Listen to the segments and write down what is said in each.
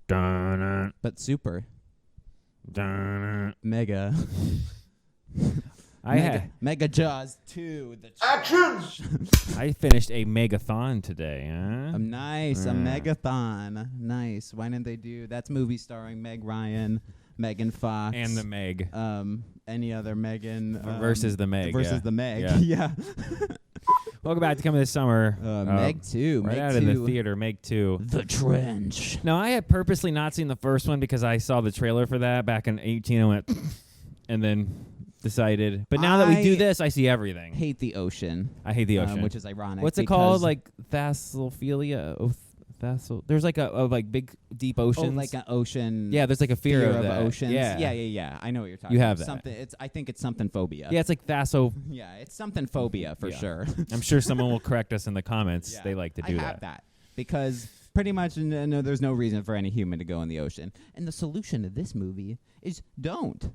Dun, but super. dun. Mega. Mega Jaws 2. I finished a megathon today. Huh? Nice. A megathon. Nice. Why didn't they do... That's movie starring Meg Ryan, Megan Fox. And the Meg. Any other Megan... versus the Meg. Versus the Meg. Yeah. Welcome back to Coming This Summer. Meg 2. Right Meg out 2. of the theater, Meg 2. The Trench. Now, I had purposely not seen the first one because I saw the trailer for that back in 2018 and went... and then... decided. But now that we do this, I see everything. Hate the ocean. I hate the ocean. Which is ironic. What's it called? Like thalassophobia? There's like a big deep oceans. Oh, like an ocean. Yeah, there's like a fear of that. oceans. Yeah. Yeah. I know what you're talking You about. have that. Something. I think it's something phobia. Yeah, it's like Yeah, it's something phobia for sure. I'm sure someone will correct us in the comments. Yeah. They like to do I have that because pretty much no, there's no reason for any human to go in the ocean. And the solution to this movie is don't.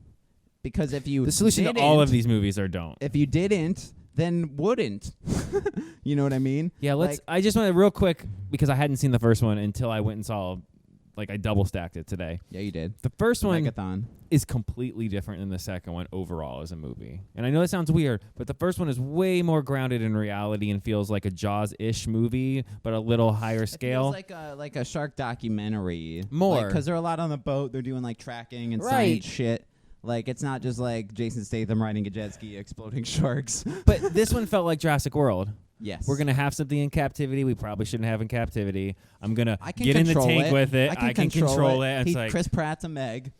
Because if you the solution to all of these movies are don't. If you didn't, then wouldn't. You know what I mean? Yeah, I just want to real quick, because I hadn't seen the first one until I went and saw, I double stacked it today. Yeah, you did. The first one Megathon is completely different than the second one overall as a movie. And I know that sounds weird, but the first one is way more grounded in reality and feels like a Jaws-ish movie, but a little higher scale. It feels like a shark documentary. More. Because they're a lot on the boat. They're doing tracking and science shit. It's not just like Jason Statham riding a jet ski exploding sharks. But this one felt like Jurassic World. Yes. We're going to have something in captivity we probably shouldn't have in captivity. I'm going to get in the tank with it. I can control it. It's Chris Pratt's a Meg.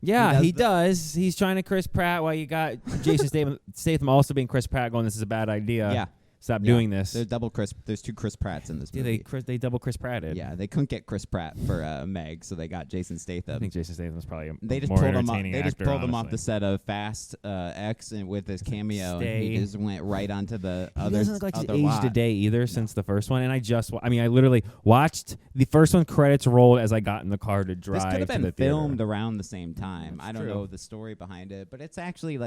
Yeah, he does. He's trying to Chris Pratt while you got Jason Statham also being Chris Pratt going, this is a bad idea. Yeah. Stop doing this. There's two Chris Pratts in this movie. They double Chris Pratted. Yeah, they couldn't get Chris Pratt for Meg, so they got Jason Statham. I think Jason Statham was probably they just more pulled him entertaining off. They just pulled him off honestly. the set of Fast X and with his cameo. Stay. And he just went right onto the he other. doesn't look like he's other aged lot. a day either since the first one. And I literally watched the first one. Credits rolled as I got in the car to drive. This could have to been the theater. filmed around the same time. That's I don't true. know the story behind it, but it's actually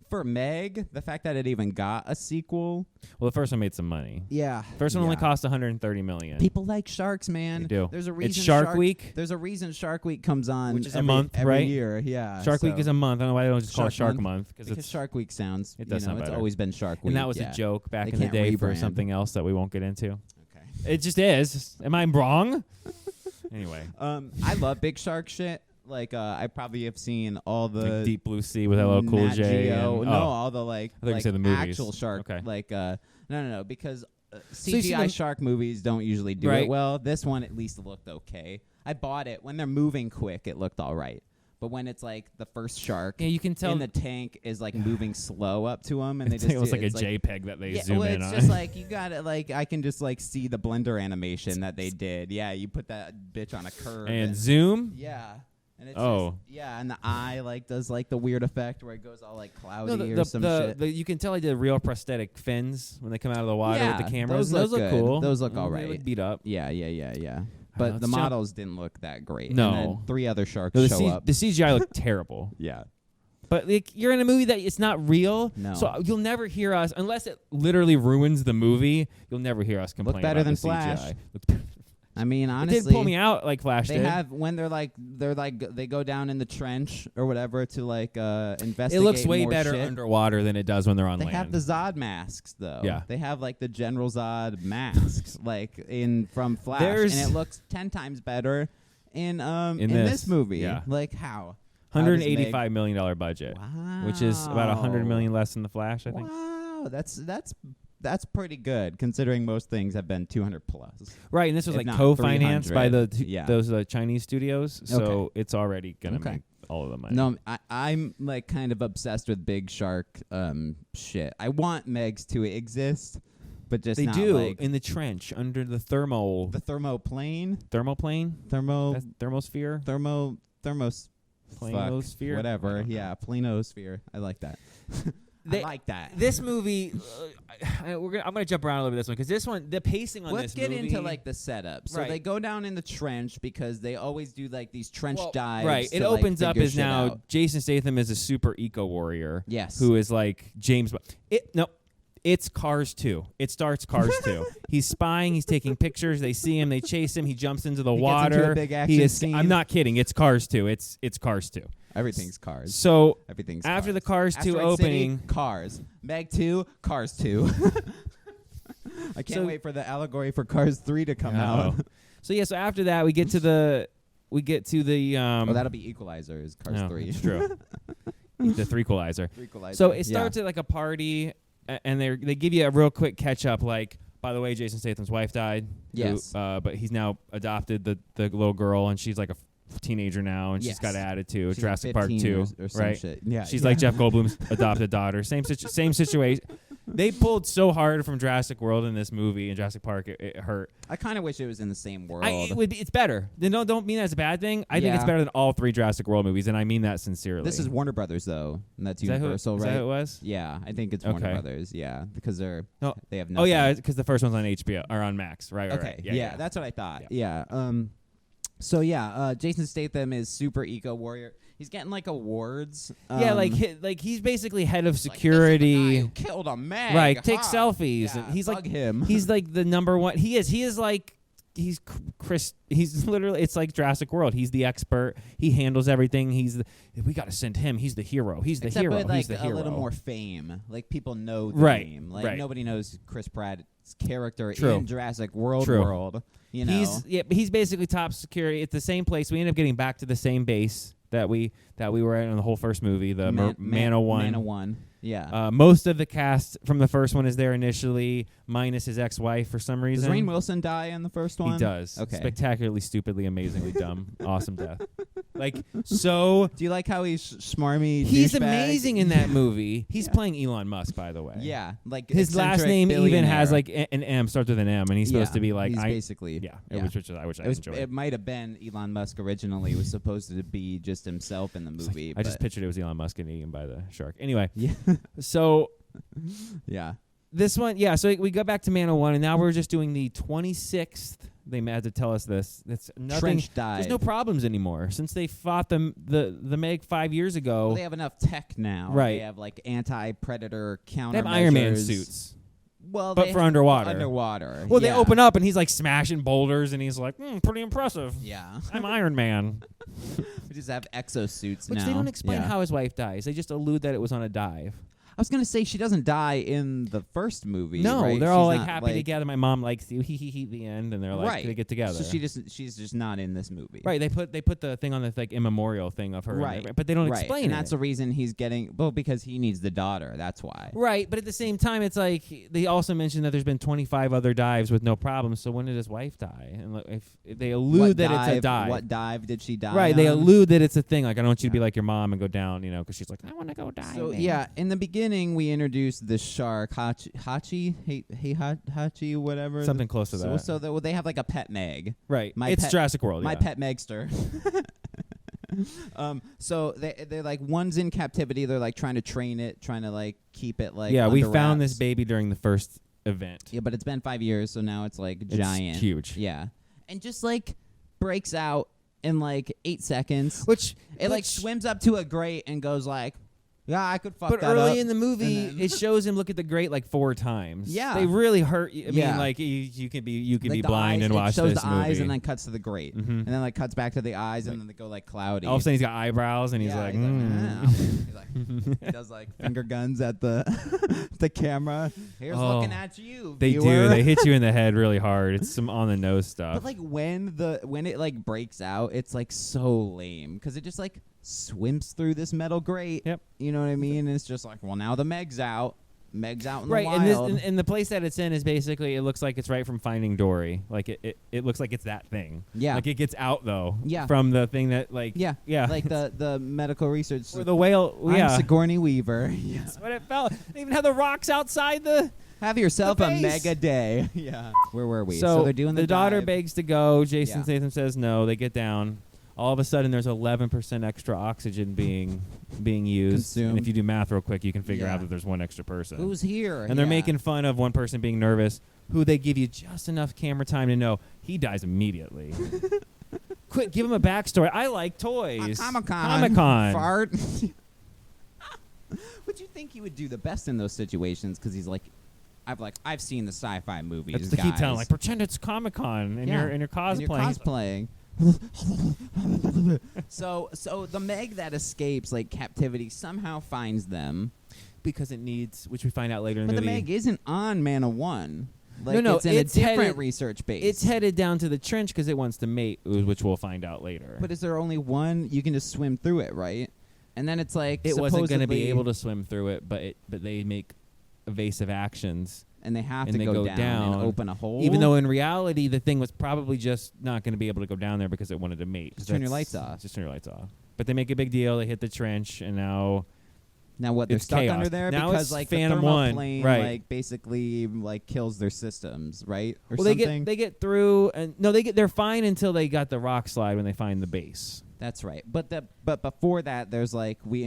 for Meg, the fact that it even got a sequel. Well, the first one made some money. Yeah. First one only cost $130 million. People like sharks, man. They do. There's a reason. It's Shark Week. There's a reason Shark Week comes on, which is a month, every right? year. Yeah. Shark Week is a month. I don't know why they don't just call it Shark Shark Month because Shark Week sounds. It does sound it's better. always been Shark Week. And that was a joke back They in the can't day for rebrand. something else that we won't get into. Okay. It just is. Am I wrong? Anyway. I love big shark shit. I probably have seen all the Deep Blue Sea with LL Cool Nat J. Geo. And, all the I thought you said the movies. actual shark. Okay. No, because you've seen CGI them- shark movies don't usually do Right. it well. This one at least looked okay. I bought it when they're moving quick. It looked all right. But when it's the first shark Yeah, you can tell in the tank is moving slow up to them, and they it just looks like a it's JPEG that they yeah, zoom well, in it's on. just you got it. I can just see the Blender animation that they did. Yeah, you put that bitch on a curve and zoom. Yeah. And it's Oh. and the eye does the weird effect where it goes all cloudy No, or some shit. you can tell I did real prosthetic fins when they come out of the water with the cameras. Those look good. cool. Those look all They right. look beat up. Yeah. But let's the jump- models didn't look that great. No. And then 3 other sharks No, show up. the CGI looked terrible. Yeah. But you're in a movie that it's not real, No. so you'll never hear us unless it literally ruins the movie. You'll never hear us complain. better about than the Flash. CGI. I mean, It honestly, didn't pull me out like Flash they did. have when they go down in the trench or whatever to investigate. It looks way more better shit. underwater than it does when they're on They land. have the Zod masks though. Yeah. They have the General Zod masks from Flash, There's- and it looks 10 times better in this, this movie. yeah. How? $185 million budget, Wow. which is about $100 million less than the Flash, I think. Wow, that's pretty good considering most things have been 200 plus. Right, and this was If not co-financed by 300. those Chinese studios, so Okay. it's already gonna Okay. make all of the money. No, I'm kind of obsessed with Big Shark shit. I want Megs to exist, but just they not do in in the trench under the thermoplane. thermoplane, That's thermosphere. Planosphere? whatever. I don't know. Yeah, planosphere. I like that. I like that. This movie, I'm gonna jump around a little bit this one because this one, the pacing on Let's this get movie, into the setup. So Right. they go down in the trench because they always do these trench dives. Right, it to, opens up figure as shit now out. Jason Statham is a super eco warrior. Yes. who is like James. It's Cars 2. It starts Cars 2. He's spying. He's taking pictures. They see him. They chase him. He jumps into the water. Gets into a big action scene. I'm not kidding. It's Cars 2. It's Cars 2. Everything's Cars. So Everything's after Cars. the Cars 2 Asteroid opening, City, Cars. Meg 2, Cars 2. I can't wait for the allegory for Cars 3 to come out. So after that we get to the that'll be Equalizer is Cars 3. It's true. The threequalizer. So it starts at like a party, and they give you a real quick catch up. Like, by the way, Jason Statham's wife died. Yes. But he's now adopted the little girl, and she's like a teenager now, and she's got an attitude. She's Jurassic like Park 2, or some right? Shit. Yeah. She's like Jeff Goldblum's adopted daughter. Same situation. They pulled so hard from Jurassic World in this movie, and Jurassic Park, it hurt. I kind of wish it was in the same world. It's better. Don't mean that as a bad thing. I think it's better than all 3 Jurassic World movies, and I mean that sincerely. This is Warner Brothers, though, and that's is Universal, that right? Is that who it was? Yeah, I think it's Warner Brothers. Yeah, because they have nothing. Oh yeah, because the first one's on HBO or on Max, right? Okay, right. Yeah, that's what I thought. Yeah. So Jason Statham is super eco warrior. He's getting like awards. He's basically head of security. Like, this is the guy who killed a Meg. Right, take selfies. Yeah, And he's like him. He's like the number one. He is like he's Chris. He's literally. It's like Jurassic World. He's the expert. He handles everything. We got to send him. He's the hero. He's the hero. With, like, he's the hero. A little more fame. Like people know the name. Like nobody knows Chris Pratt's character in Jurassic World. You know, he's basically top security at the same place. We end up getting back to the same base that we were at in the whole first movie, the Mana 1. Mana 1. Yeah. Most of the cast from the first one is there initially, minus his ex-wife for some reason. Does Rainn Wilson die in the first one? He does. Okay. Spectacularly, stupidly, amazingly dumb. Awesome death. Like, so... Do you like how he's smarmy He's douchebag? amazing in that movie. He's playing Elon Musk, by the way. Yeah. Like his last name billionaire. even has like an M, starts with an M, and he's supposed to be like... He's basically... Which I enjoyed. It might have been Elon Musk originally. It was supposed to be just himself in the movie. I just pictured it was Elon Musk getting eaten by the shark. Anyway. Yeah. So... Yeah. This one, so we go back to Mana 1, and now we're just doing the 26th. They had to tell us this. It's nothing. Trench dive. There's no problems anymore since they fought the MEG 5 years ago. Well, they have enough tech now. Right. They have like anti-predator countermeasures. They have Iron Man suits. Well, but for underwater. Underwater. Well, they open up, and he's like smashing boulders, and he's like, pretty impressive. Yeah. I'm Iron Man. We just have exosuits Which now. they don't explain how his wife dies. They just allude that it was on a dive. I was going to say she doesn't die in the first movie. No, right? they're all She's like not, happy together. My mom likes you. He the end, and they're like they get together. So she's just not in this movie. Right. They put the thing on the like immemorial thing of her. Right. But they don't explain and it. that's the reason he's getting because he needs the daughter. That's why. Right. But at the same time, it's like they also mentioned that there's been 25 other dives with no problems. So when did his wife die? And if they allude it's a dive. What dive did she die? Right. on? They allude that it's a thing. Like I don't want you to be like your mom and go down. Because she's like I want to go dive. So in the beginning we introduced the shark Hachi, whatever. Something close to that. So they have like a pet Meg. Right. It's Jurassic World. My pet Megster. So they're like one's in captivity. They're like trying to train it, trying to like keep it like. We under found wraps. this baby during the first event. Yeah, but it's been 5 years, so now it's like giant, it's huge. Yeah, and just like breaks out in like 8 seconds. Which it like swims up to a grate and goes like. Yeah, I could fuck but that early up. in the movie, it shows him look at the grate like 4 times. Yeah, they really hurt. I mean, like you could be like eyes, blind and watch this movie. It shows the eyes and then cuts to the grate, and then like cuts back to the eyes, and then they go like cloudy. All of a sudden, he's got eyebrows, and he's like, he's like he does like finger guns at the the camera. Here's looking at you. They viewer. do. They hit you in the head really hard. It's some on the nose stuff. But like when it like breaks out, it's like so lame because it just like swims through this metal grate. Yep. You know what I mean? And it's just like, well, now the Meg's out. Meg's out in the wild. wild. And the place that it's in is basically, it looks like it's right from Finding Dory. Like it looks like it's that thing. Yeah. Like it gets out though. Yeah. From the thing that like. Yeah. Yeah. Like the medical research. Or the whale. I'm Sigourney Weaver. Yeah. That's what it felt. They even had the rocks outside the. Have yourself a base. mega day. Yeah. Where were we? So they're doing the daughter dive. begs to go. Jason Statham says no. They get down. All of a sudden, there's 11% extra oxygen being used. Consumed. And if you do math real quick, you can figure out that there's one extra person. Who's here? And they're making fun of one person being nervous, who they give you just enough camera time to know he dies immediately. Quick, give him a backstory. I like toys. Comic-Con. Fart. Would you think he would do the best in those situations? Because he's like I've seen the sci-fi movies. That's the key telling. Like, pretend it's Comic-Con and you're cosplaying. So the Meg that escapes like captivity somehow finds them because it needs, which we find out later in the movie. But the Meg isn't on Mana 1. Like, no, it's in a different research base. It's headed down to the trench because it wants to mate, which we'll find out later. But is there only one? You can just swim through it, right? And then it's like it wasn't going to be able to swim through it, but they make evasive actions. And they have to go down and open a hole. Even though in reality, the thing was probably just not going to be able to go down there because it wanted to mate. Just turn your lights off. Just turn your lights off. But they make a big deal. They hit the trench, and now what? They're stuck chaos under there now because like Phantom the thermal 1, plane right. like basically like kills their systems, right? Or well, something. they get through, and they're fine until they got the rock slide when they find the base. That's right. But before that, there's like we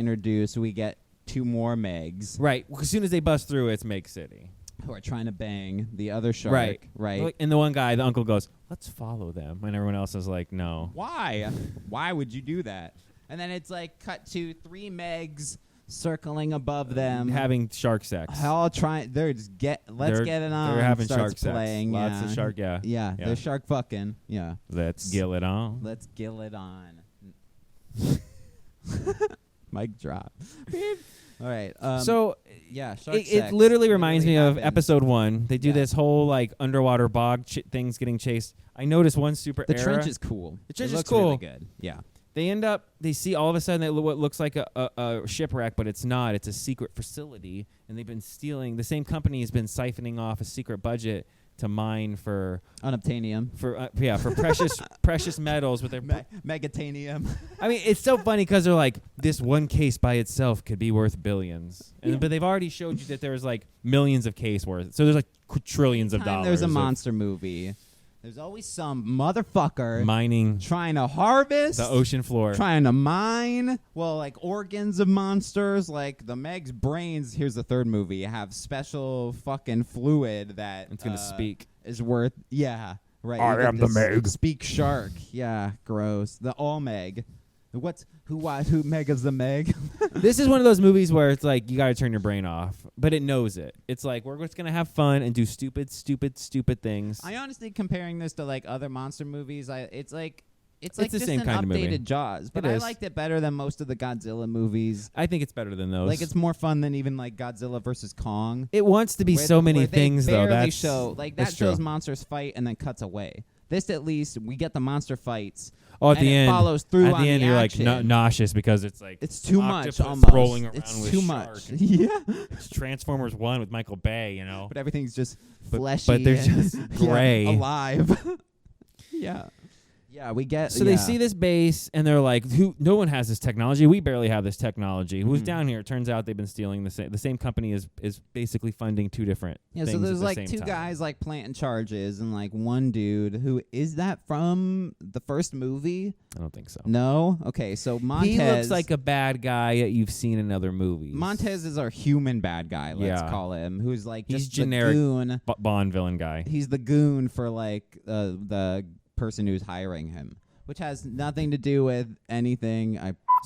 get 2 more Megs. Right. As soon as they bust through, it's Meg City. Who are trying to bang the other shark, right? And the one guy, the uncle goes, "Let's follow them," and everyone else is like, "No." Why? Why would you do that? And then it's like cut to 3 Megs circling above them, having shark sex. All trying. Let's get it on. They're having starts shark playing, sex. Lots of shark. Yeah. They're shark fucking. Yeah. Let's gill it on. Let's gill it on. Mic drop. All right. So yeah, shark sex. It literally reminds me of happens. episode 1. They do this whole like underwater bog things getting chased. I noticed one super The era. trench is cool. The trench it is looks cool. Really good. Yeah. They see all of a sudden what looks like a shipwreck, but it's not. It's a secret facility, and they've been stealing. The same company has been siphoning off a secret budget to mine for unobtainium, for precious metals with their megatanium. I mean, it's so funny because they're like, this one case by itself could be worth billions, but they've already showed you that there's like millions of case worth. So there's like trillions of dollars. There's a monster movie. There's always some motherfucker mining, trying to harvest the ocean floor, trying to mine. Well, like organs of monsters, like the Meg's brains. Here's the third movie. Have special fucking fluid that it's gonna speak. Is worth. Yeah, right. I am the Meg. Speak shark. Yeah, gross. The all Meg. Who Meg is the Meg? This is one of those movies where it's like you got to turn your brain off, but it knows it. It's like we're just gonna have fun and do stupid things. I honestly comparing this to like other monster movies. It's like the just same an kind of movie. updated Jaws, but I liked it better than most of the Godzilla movies. I think it's better than those. Like it's more fun than even like Godzilla versus Kong. It wants to be so many things though. That shows monsters fight and then cuts away. This at least we get the monster fights. Oh, at the end, follows through. At the end, you're like nauseous because it's like it's too much. Almost rolling around it's with too shark. much. Yeah, it's Transformers 1 with Michael Bay, you know. But everything's just fleshy. But they're just gray, alive. Yeah. Yeah, we get. So they see this base and they're like, no one has this technology. We barely have this technology. Who's down here? It turns out they've been stealing the same company is basically funding 2 different things so there's at like the 2 same guys like planting charges and like one dude who is that from the first movie? I don't think so. No? Okay, so Montez. He looks like a bad guy that you've seen in other movies. Montez is our human bad guy, let's call him, who's like he's just generic the goon. Bond villain guy. He's the goon for like the person who's hiring him. Which has nothing to do with anything.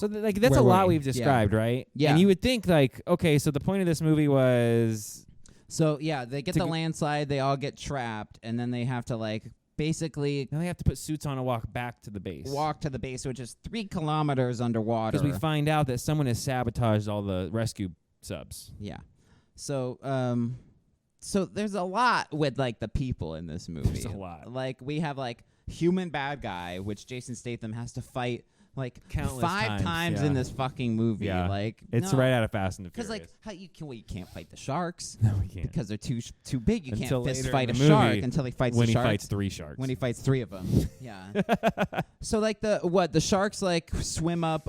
That's a lot we've described, right? Yeah. And you would think like, okay, so the point of this movie was. So yeah, they get the landslide, they all get trapped, and then they have to like basically. Now they have to put suits on and walk back to the base. Walk to the base, which is 3 kilometers underwater. Because we find out that someone has sabotaged all the rescue subs. Yeah. So there's a lot with like the people in this movie. There's a lot. Like we have like human bad guy, which Jason Statham has to fight like countless 5 times in this fucking movie. Yeah. Like it's right out of Fast and the Furious. Because like you can't fight the sharks. No, we can't. Because they're too big. You Until can't fist later fight in a the shark movie until he fights when the he shark. fights 3 sharks. When he fights 3 of them. Yeah. So like the sharks like swim up.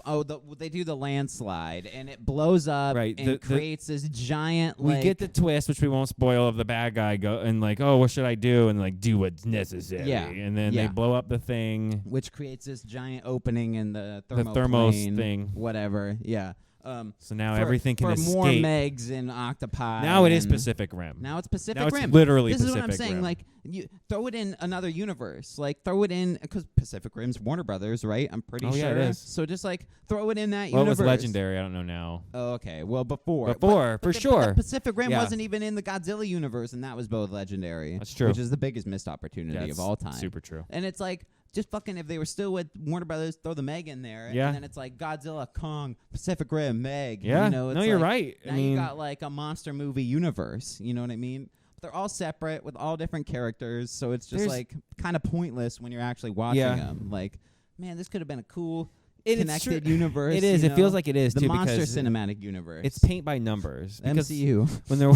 They do the landslide and it blows up and creates this giant. We get the twist, which we won't spoil, of the bad guy go and like, oh, what should I do? And like, do what's necessary. Yeah. And then they blow up the thing, which creates this giant opening in the thermos thing. Whatever. Yeah. So now everything can escape. For more Megs in Octopi. Now it is Pacific Rim. Now it's Pacific Rim. Rim. It's literally This Pacific is what I'm saying. Rim. Like, you throw it in another universe. Like, throw it in because Pacific Rim's Warner Brothers, right? I'm pretty sure. Yeah, it is. So just like throw it in that Well, universe. it was Legendary. I don't know now. Oh, okay. Well, before, for sure. But the Pacific Rim Yeah. wasn't even in the Godzilla universe, and that was both Legendary. That's true. Which is the biggest missed opportunity of all time. Super true. And it's like, just fucking, if they were still with Warner Brothers, throw the Meg in there. Yeah. And then it's like Godzilla, Kong, Pacific Rim, Meg. Yeah. You know, it's you're like, right. Now you got like a monster movie universe. You know what I mean? But they're all separate with all different characters. So it's just like kind of pointless when you're actually watching them. Like, man, this could have been a cool connected universe. It is. It feels like it is the too. monster because cinematic universe. It's paint by numbers. MCU. When they're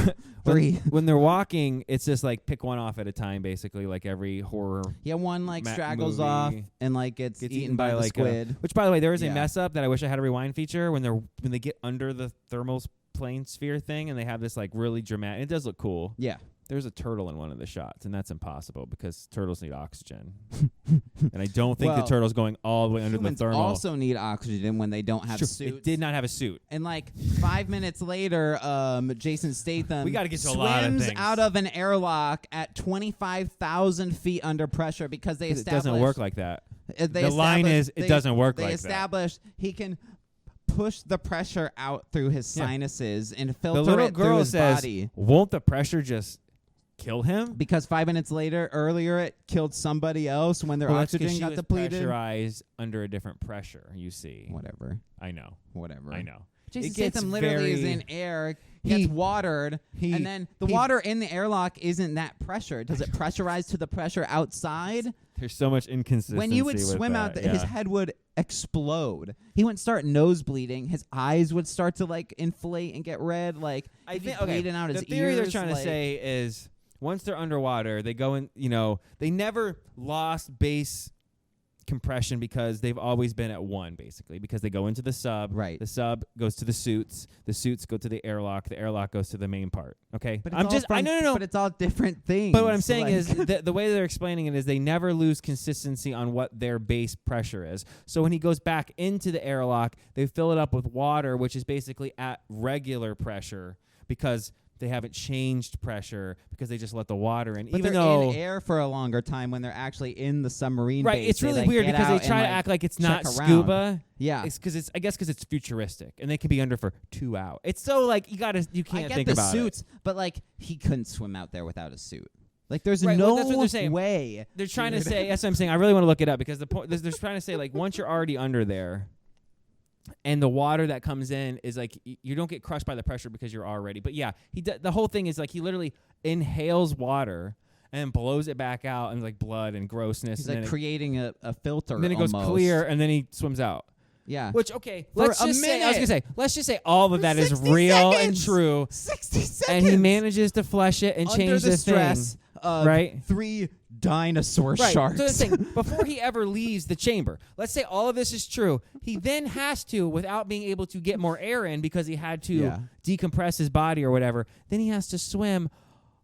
when they're walking, it's just like pick one off at a time, basically. Like every horror. Yeah, one like straggles off and like gets eaten by the like squid. Which, by the way, there is a mess up that I wish I had a rewind feature when they get under the thermal plane sphere thing and they have this like really dramatic. It does look cool. Yeah. There's a turtle in one of the shots, and that's impossible because turtles need oxygen. And I don't think the turtle's going all the way under the thermal. Also need oxygen when they don't have suits. It did not have a suit. And like 5 minutes later, Jason Statham we gotta get to a lot of swims things. out of an airlock at 25,000 feet under pressure because they established... It doesn't work like that. The line is, it doesn't work like that. They established he can push the pressure out through his sinuses and filter it through his body. Won't the pressure just kill him? Because 5 minutes earlier, it killed somebody else when their oxygen got depleted. Pressurized under a different pressure, you see. Whatever. I know. Whatever. I know. Jason Statham literally is in air, gets watered, and then the water in the airlock isn't that pressure. Does it pressurize to the pressure outside? There's so much inconsistency. When you would swim out, his head would explode. He wouldn't start nosebleeding. His eyes would start to like inflate and get red. Like I think bleeding out his ears. The theory they're trying to say is once they're underwater, they go in. You know, they never lost base compression because they've always been at one, basically, because they go into the sub. Right. The sub goes to the suits go to the airlock goes to the main part. Okay. But I'm just no. But it's all different things. But what I'm saying is the way they're explaining it is they never lose consistency on what their base pressure is. So when he goes back into the airlock, they fill it up with water, which is basically at regular pressure because they haven't changed pressure because they just let the water in. But even they're though in air for a longer time when they're actually in the submarine right, base. it's really weird because they try to act like it's not scuba. Yeah, it's because I guess because it's futuristic and they can be under for 2 hours. It's so like you can't think about it. I get the suits, but like he couldn't swim out there without a suit. Like there's right, no that's what they're saying. way. They're trying to say. That's what I'm saying. I really want to look it up because the point they're trying to say like once you're already under there. And the water that comes in is like you don't get crushed by the pressure because you're already. But yeah, the whole thing is like he literally inhales water and blows it back out and like blood and grossness. He's and like creating a filter. And then it goes clear and then he swims out. Yeah. Which let's just say all of that is real and true. 60 seconds. And he manages to flush it and change the stress thing. Right. 3 dinosaur sharks. So the thing, before he ever leaves the chamber, let's say all of this is true, he then has to, without being able to get more air in because he had to decompress his body or whatever, then he has to swim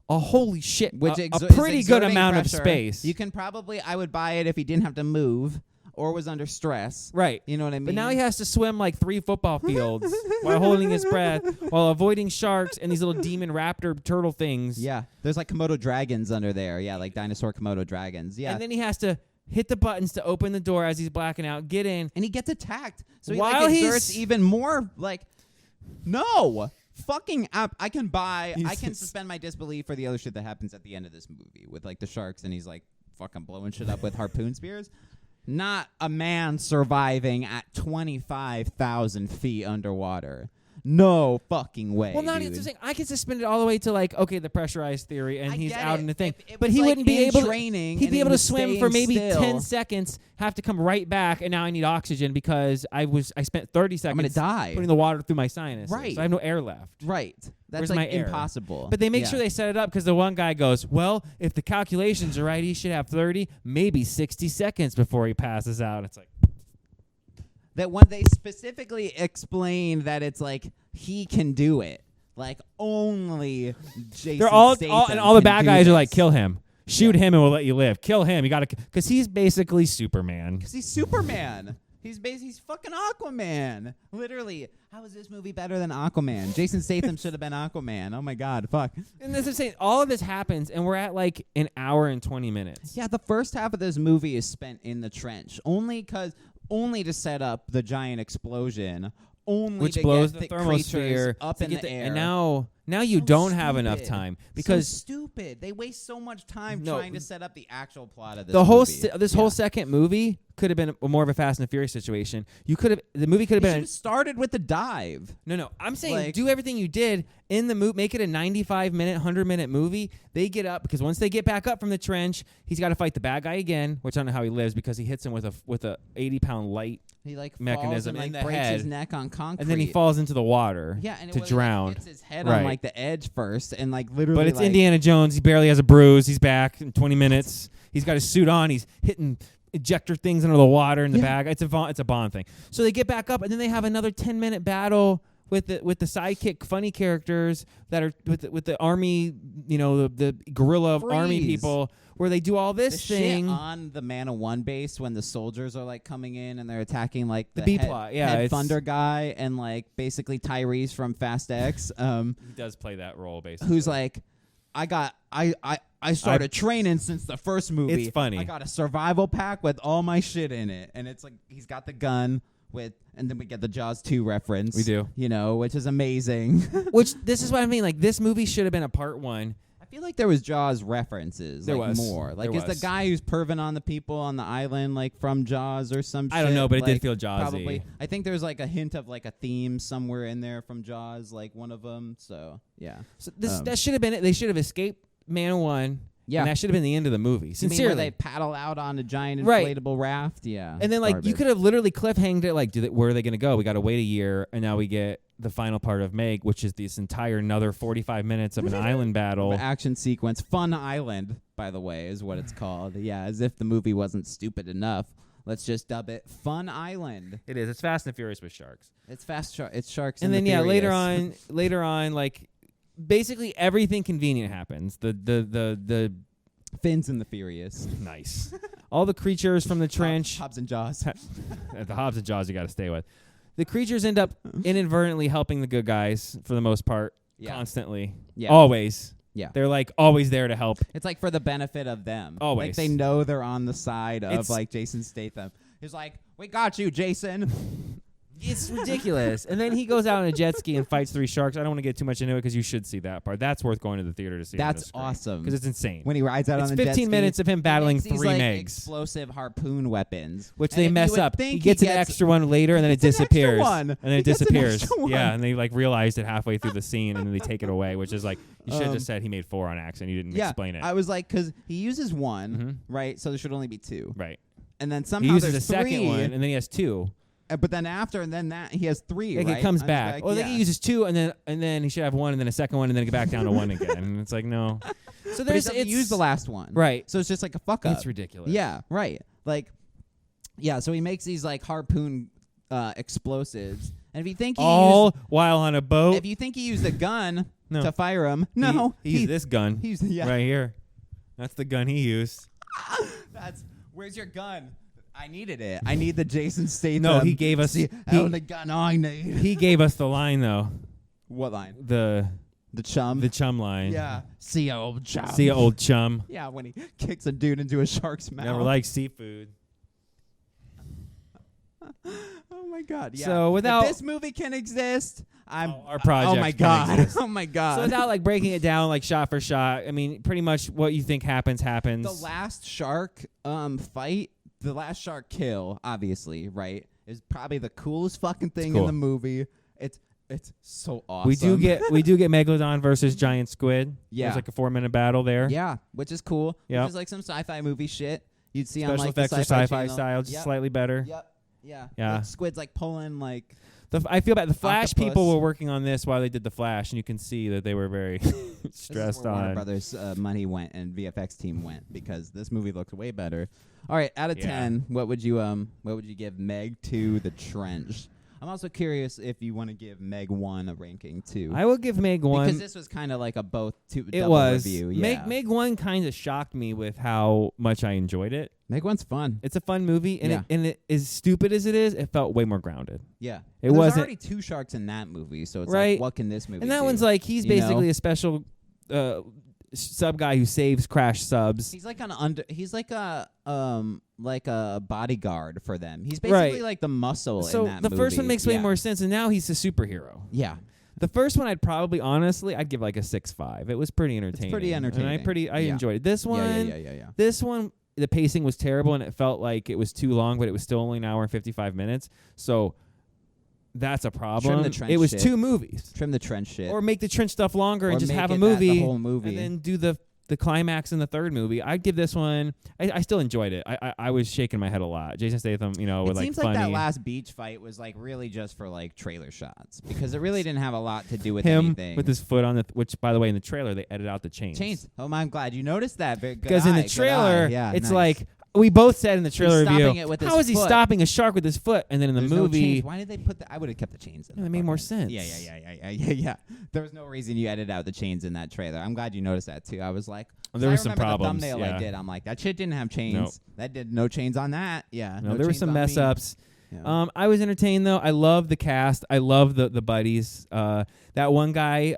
a holy shit, a pretty good amount of space. You can probably, I would buy it if he didn't have to move or was under stress. Right. You know what I mean? But now he has to swim like 3 football fields while holding his breath, while avoiding sharks and these little demon raptor turtle things. Yeah. There's like Komodo dragons under there. Yeah, like dinosaur Komodo dragons. Yeah. And then he has to hit the buttons to open the door as he's blacking out, get in. And he gets attacked. So while he exerts even more like, no. Fucking up. I can suspend my disbelief for the other shit that happens at the end of this movie with like the sharks and he's like fucking blowing shit up with harpoon spears. Not a man surviving at 25,000 feet underwater. No fucking way. Well, not even saying I can suspend it all the way to like the pressurized theory, and he's out in the thing. But he like wouldn't be able. He'd be able to swim for maybe 10 seconds. Have to come right back, and now I need oxygen because I spent 30 seconds. I'm gonna die putting the water through my sinuses. Right. So I have no air left. Right. That's Where's like my air? impossible. But they make sure they set it up because the one guy goes, well, if the calculations are right, he should have 30, maybe 60 seconds before he passes out. It's like. That when they specifically explain that it's like he can do it, like only Jason Statham and all the bad guys this. are like, kill him, shoot him, and we'll let you live. Kill him, you gotta, because he's basically Superman. Because he's Superman. He's fucking Aquaman. Literally. How is this movie better than Aquaman? Jason Statham should have been Aquaman. Oh my God, fuck. And this is saying all of this happens, and we're at like an hour and 20 minutes. Yeah, the first half of this movie is spent in the trench, only to set up the giant explosion, which to blows get the creatures thermosphere up in the air. And now you don't have enough time because so stupid. They waste so much time No. trying to set up the actual plot of this. the whole movie. this whole second movie could have been more of a Fast and the Furious situation. The movie could have been started with the dive. No. I'm saying Like- do everything you did in the movie. Make it a 95-minute, 100-minute movie. They get up because once they get back up from the trench, he's got to fight the bad guy again, which I don't know how he lives because he hits him with a 80-pound light. He mechanism falls and, in the breaks head. his neck on concrete, And then he falls into the water to drown. hits his head Right. on the edge first, and literally. But it's Indiana Jones. He barely has a bruise. He's back in 20 minutes. He's got his suit on. He's hitting ejector things under the water in the bag. It's a Bond thing. So they get back up, and then they have another 10-minute battle with the sidekick funny characters that are with the army, the guerrilla of army people, where they do all this thing shit on the Man of One base when the soldiers are coming in and they're attacking the B head, plot. Yeah, head it's- Thunder guy and basically Tyrese from Fast X. He does play that role basically. Who's I started training since the first movie. It's funny. I got a survival pack with all my shit in it, and it's he's got the gun and then we get the Jaws 2 reference. We do. Which is amazing. Which this is what I mean. This movie should have been a part 1. I feel like there was Jaws references. There was. More. There Is was. the guy who's perving on the people on the island from Jaws or some shit? I don't know, but it did feel Jaws-y. Probably. I think there's a hint of a theme somewhere in there from Jaws, one of them. So, yeah. So that should have been it. They should have escaped Man of One. Yeah. And that should have been the end of the movie. You mean Sincerely. where they paddle out on a giant Right. inflatable raft? Yeah. And then you Garbage. could have literally cliffhanged it where are they going to go? We got to wait a year, and now we get the final part of MEG, which is this entire another 45 minutes of an island battle. Action sequence. Fun Island, by the way, is what it's called. Yeah, as if the movie wasn't stupid enough. Let's just dub it Fun Island. It is. It's Fast and Furious with sharks. It's it's sharks. And in then the Furious. later on, basically everything convenient happens. The Fins and the Furious. nice. All the creatures from the trench. Hobbs and Jaws. The Hobbs and Jaws you got to stay with. The creatures end up inadvertently helping the good guys for the most part. Yeah. Constantly. Yeah. Always. Yeah. They're always there to help. It's for the benefit of them. Always. They know they're on the side of It's- Jason Statham. He's we got you, Jason. It's ridiculous. And then he goes out on a jet ski and fights 3 sharks. I don't want to get too much into it because you should see that part. That's worth going to the theater to see. That's awesome. Because it's insane. When he rides out It's on the jet 15 ski, minutes of him battling he makes 3 these, megs. explosive harpoon weapons, Which And they if you mess would up. think He gets an extra one later, and then it gets an extra disappears. one. And then He it gets an disappears. extra one. Yeah, and they realized it halfway through the scene, and then they take it away, which is you should have just said he made 4 on accident. You didn't explain it. I was because he uses one, Mhm. right? So there should only be 2, Right. and then He somehow uses there's the 3, second one, and then he has 2. but then after, and then that he has 3. Like right? it comes I'm just back. I think he uses 2, and then he should have 1, and then a second one, and then get back down to 1 again. And it's no. So But he there's doesn't use the last one, Right. So it's just a fuck up. It's ridiculous. Yeah, right. So he makes these harpoon explosives, and if you think All while on a boat. if you think he used a gun No. to fire him, no, He used this gun he's right here. That's the gun he used. Where's your gun? I needed it. I need the Jason Statham. No, he gave us. the gun I need. He gave us the line though. What line? The chum. chum line. Yeah. See ya, old chum. See ya, old chum. Yeah, when he kicks a dude into a shark's mouth. Never liked seafood. Oh my god. Yeah. So without- if this movie can exist, our project. Oh my can god. exist. Oh my god. So without breaking it down shot for shot, I mean, pretty much what you think happens. the last shark fight, the last shark kill, obviously, right, is probably the coolest fucking thing in cool. the movie. It's so awesome. We do get Megalodon versus giant squid. Yeah. There's a 4-minute battle there. Yeah, which is cool. Yep. Which is some sci-fi movie shit you'd see Special on effects the are sci-fi sci-fi channel. style, just Yep. slightly better. Yep. Yeah. Yeah. Squid's pulling I feel bad. The Flash Octopus. people were working on this while they did the Flash, and you can see that they were very stressed This is where Warner on. Brothers money went and VFX team went because this movie looked way better. All right, out of 10, what would you give Meg to The Trench? I'm also curious if you want to give Meg 1 a ranking too. I will give Meg 1 because this was kind of like a it double was review. Yeah. Meg 1 kind of shocked me with how much I enjoyed it. Meg 1's fun. It's a fun movie, and Yeah. it as stupid as it is, it felt way more grounded. Yeah. It There's wasn't already 2 sharks in that movie, so it's Right. like, what can this movie and that do? one's like he's You know? basically a special sub guy who saves crash subs. He's like he's like a bodyguard for them. He's basically Right. like the muscle So in that the movie. first one makes way Yeah. more sense, and now he's a superhero. Yeah. The first one, I'd probably, honestly, I'd give like a 6.5. It was pretty entertaining. pretty entertaining. And I Yeah. enjoyed it. This one, Yeah. this one, the pacing was terrible, and it felt like it was too long, but it was still only an hour and 55 minutes. So that's a problem. the trench It was shit. 2 movies. Trim the trench shit. Or make the trench stuff longer Or and just make have a it that movie, the whole movie. and then do the climax in the third movie. I'd give this one. I still enjoyed it. I was shaking my head a lot. Jason Statham, with it like seems funny. like that last beach fight was like really just for like trailer shots because it really didn't have a lot to do with him anything. with his foot on the, which by the way in the trailer they edited out the chains. I'm glad you noticed that. Because in the trailer, yeah, it's nice. like we both said in the trailer stopping review, it with his how is he foot. stopping a shark with his foot? And then in the There's no movie, chains. Why did they put I would have kept the chains in. Yeah, that made more sense. Yeah. There was no reason you edited out the chains in that trailer. I'm glad you noticed that too. I was like, There I were some remember problems. The thumbnail Yeah. I did. I'm like, that shit didn't have chains. Nope. That did no chains on that. Yeah. no, there were chains some on mess me. ups. Yeah. I was entertained though. I love the cast. I love the buddies. That one guy,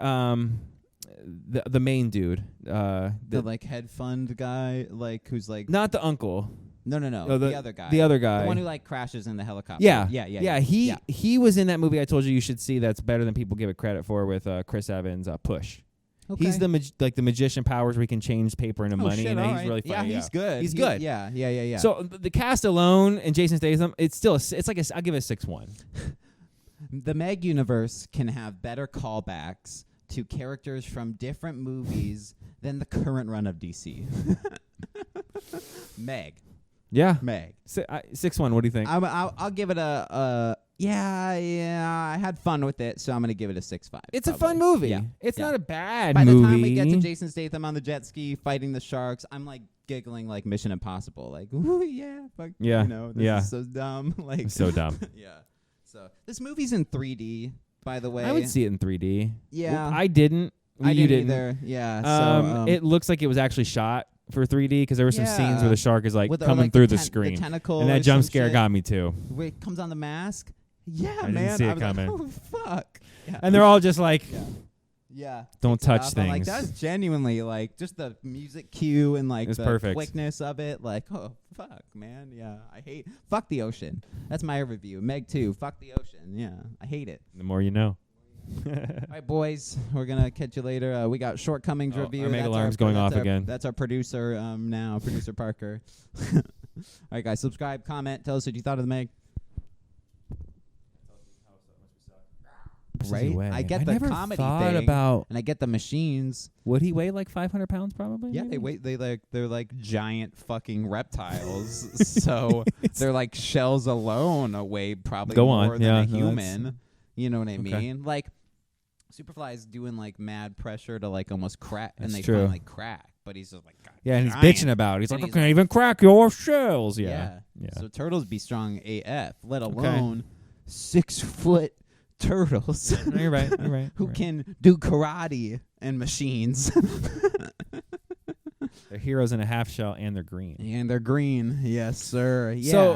the main dude, the like head fund guy, like who's like not the uncle. no, Oh, the other guy, The other guy. the one who like crashes in the helicopter. Yeah. Yeah. He was in that movie I told you should see. That's better than people give it credit for with Chris Evans. Push. Okay. He's the the magician powers where he can change paper into money, shit, and all he's right. really funny. Yeah, he's good. He's good. Yeah. So the cast alone and Jason Statham, it's still it's like I'll give it a 6.1. The Meg universe can have better callbacks to characters from different movies than the current run of DC. Meg. Yeah, 6.1. What do you think? I'll give it a yeah. I had fun with it, so I'm gonna give it a 6.5. It's a probably. fun movie. Yeah. It's Yeah. not a bad By movie. the time we get to Jason Statham on the jet ski fighting the sharks, I'm like giggling like Mission Impossible, like ooh yeah, fuck, Yeah. this Yeah. is so dumb, like It's so dumb. yeah. So this movie's in 3D, by the way. I would see it in 3D. Yeah. I didn't. I You didn't didn't either. Yeah. It looks like it was actually shot for 3D because there were some scenes Yeah. where the shark is like With, coming like, through the the screen, tentacle and or that jump some scare shit. got me too. Where it comes on the mask. Yeah, I didn't man. see it I was coming. like, oh fuck. Yeah. And they're all just like, Yeah. Don't Takes it touch off. I'm like, things. that's genuinely like just the music cue and like It's the perfect. quickness of it. Like, oh fuck, man. Yeah, fuck the ocean. That's my review. Meg 2. Fuck the ocean. Yeah, I hate it. the more you know. All right, boys. We're gonna catch you later. We got shortcomings Oh, review. our Meg That's alarm's going off again. That's our producer now, producer Parker. All right, guys. Subscribe, comment, tell us what you thought of the Meg. Right? I get the never comedy thought thing, about and I get the machines. would he weigh like 500 pounds probably? Yeah, maybe? they're like giant fucking reptiles. So they're like shells alone weigh probably Go on. more than Yeah, a no, human. You know what I Okay. mean? Like Superfly is doing like mad pressure to like almost crack, and That's they true. finally crack. But he's just like Yeah, and he's giant. bitching about it. He's And like, he's I can't like- even crack your shells. Yeah. So turtles be strong AF, let alone 6 foot turtles. No, you're right. You're right. Who you're right. can do karate and machines. They're heroes in a half shell and they're green. And they're green. Yes, sir. Yeah. So